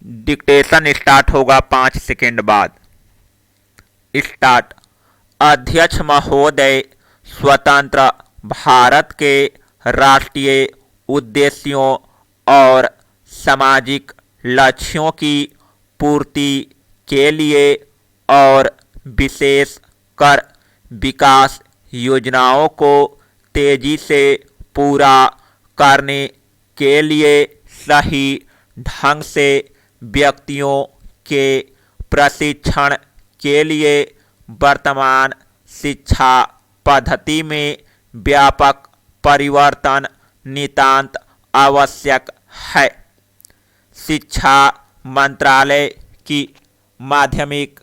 Dictation start होगा 5 second बाद। Start. अध्यक्ष महोदय, स्वतंत्र भारत के राष्ट्रीय उद्देश्यों और सामाजिक लक्ष्यों की पूर्ति के लिए और विशेष कर विकास योजनाओं को तेजी से पूरा करने के लिए सही ढंग से व्यक्तियों के प्रशिक्षण के लिए वर्तमान शिक्षा पद्धति में व्यापक परिवर्तन नितांत आवश्यक है। शिक्षा मंत्रालय की माध्यमिक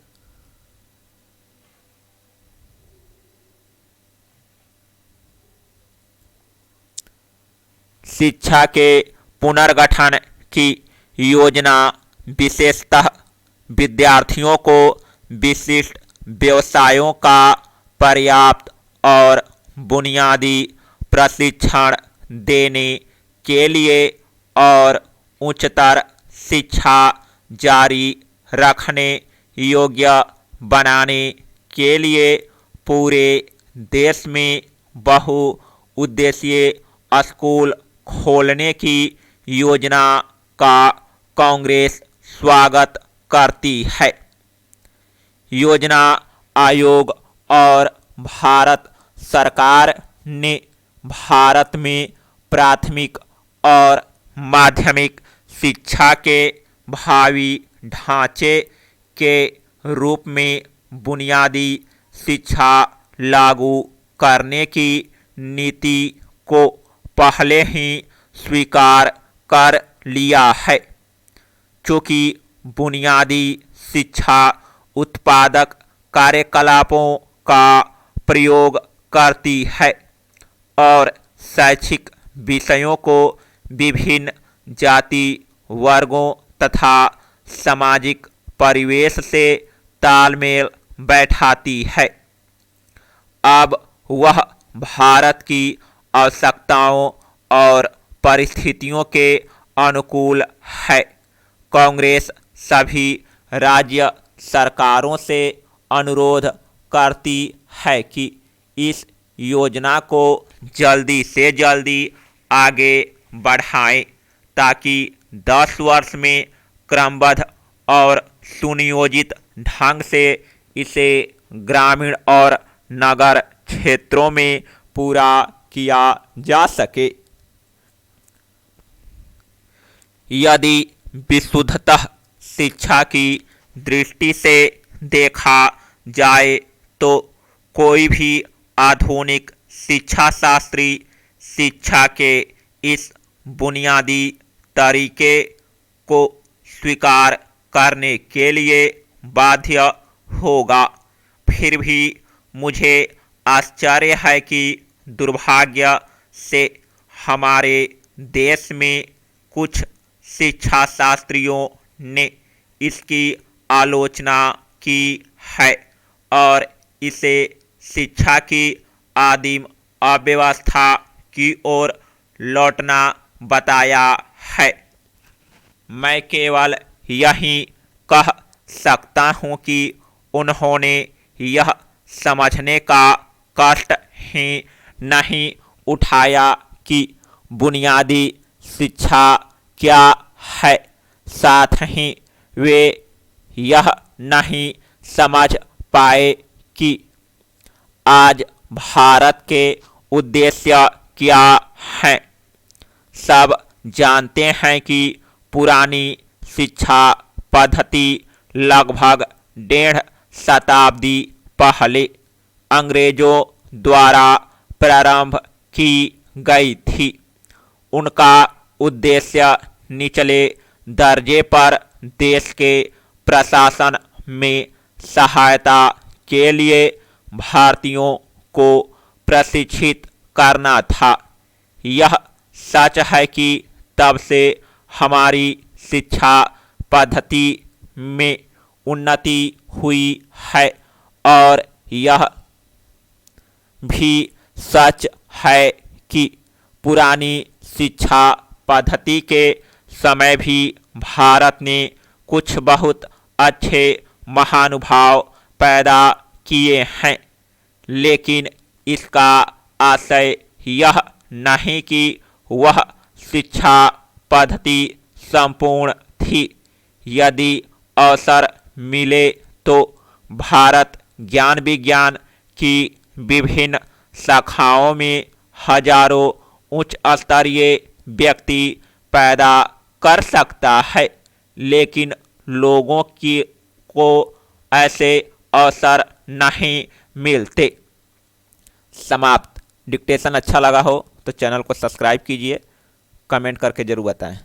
शिक्षा के पुनर्गठन की योजना विशेषतः विद्यार्थियों को विशिष्ट व्यवसायों का पर्याप्त और बुनियादी प्रशिक्षण देने के लिए और उच्चतर शिक्षा जारी रखने योग्य बनाने के लिए पूरे देश में बहुउद्देशीय स्कूल खोलने की योजना का कांग्रेस स्वागत करती है। योजना आयोग और भारत सरकार ने भारत में प्राथमिक और माध्यमिक शिक्षा के भावी ढांचे के रूप में बुनियादी शिक्षा लागू करने की नीति को पहले ही स्वीकार कर लिया है। चूँकि बुनियादी शिक्षा उत्पादक कार्यकलापों का प्रयोग करती है और शैक्षिक विषयों को विभिन्न जाति वर्गों तथा सामाजिक परिवेश से तालमेल बैठाती है, अब वह भारत की आवश्यकताओं और परिस्थितियों के अनुकूल है। कांग्रेस सभी राज्य सरकारों से अनुरोध करती है कि इस योजना को जल्दी से जल्दी आगे बढ़ाएं ताकि 10 वर्ष में क्रमबद्ध और सुनियोजित ढंग से इसे ग्रामीण और नगर क्षेत्रों में पूरा किया जा सके। यदि विशुद्धतः शिक्षा की दृष्टि से देखा जाए तो कोई भी आधुनिक शिक्षा शास्त्री शिक्षा के इस बुनियादी तरीके को स्वीकार करने के लिए बाध्य होगा। फिर भी मुझे आश्चर्य है कि दुर्भाग्य से हमारे देश में कुछ शिक्षा शास्त्रियों ने इसकी आलोचना की है और इसे शिक्षा की आदिम अव्यवस्था की ओर लौटना बताया है। मैं केवल यही कह सकता हूँ कि उन्होंने यह समझने का कष्ट ही नहीं उठाया कि बुनियादी शिक्षा क्या है, साथ ही वे यह नहीं समझ पाए कि आज भारत के उद्देश्य क्या हैं। सब जानते हैं कि पुरानी शिक्षा पद्धति लगभग 1.5 शताब्दी पहले अंग्रेजों द्वारा प्रारंभ की गई थी। उनका उद्देश्य निचले दर्जे पर देश के प्रशासन में सहायता के लिए भारतीयों को प्रशिक्षित करना था। यह सच है कि तब से हमारी शिक्षा पद्धति में उन्नति हुई है और यह भी सच है कि पुरानी शिक्षा पद्धति के समय भी भारत ने कुछ बहुत अच्छे महानुभाव पैदा किए हैं, लेकिन इसका आशय यह नहीं कि वह शिक्षा पद्धति संपूर्ण थी। यदि अवसर मिले तो भारत ज्ञान विज्ञान की विभिन्न शाखाओं में हजारों उच्च स्तरीय व्यक्ति पैदा कर सकता है, लेकिन लोगों को ऐसे अवसर नहीं मिलते। समाप्त। डिक्टेशन अच्छा लगा हो तो चैनल को सब्सक्राइब कीजिए, कमेंट करके जरूर बताएं।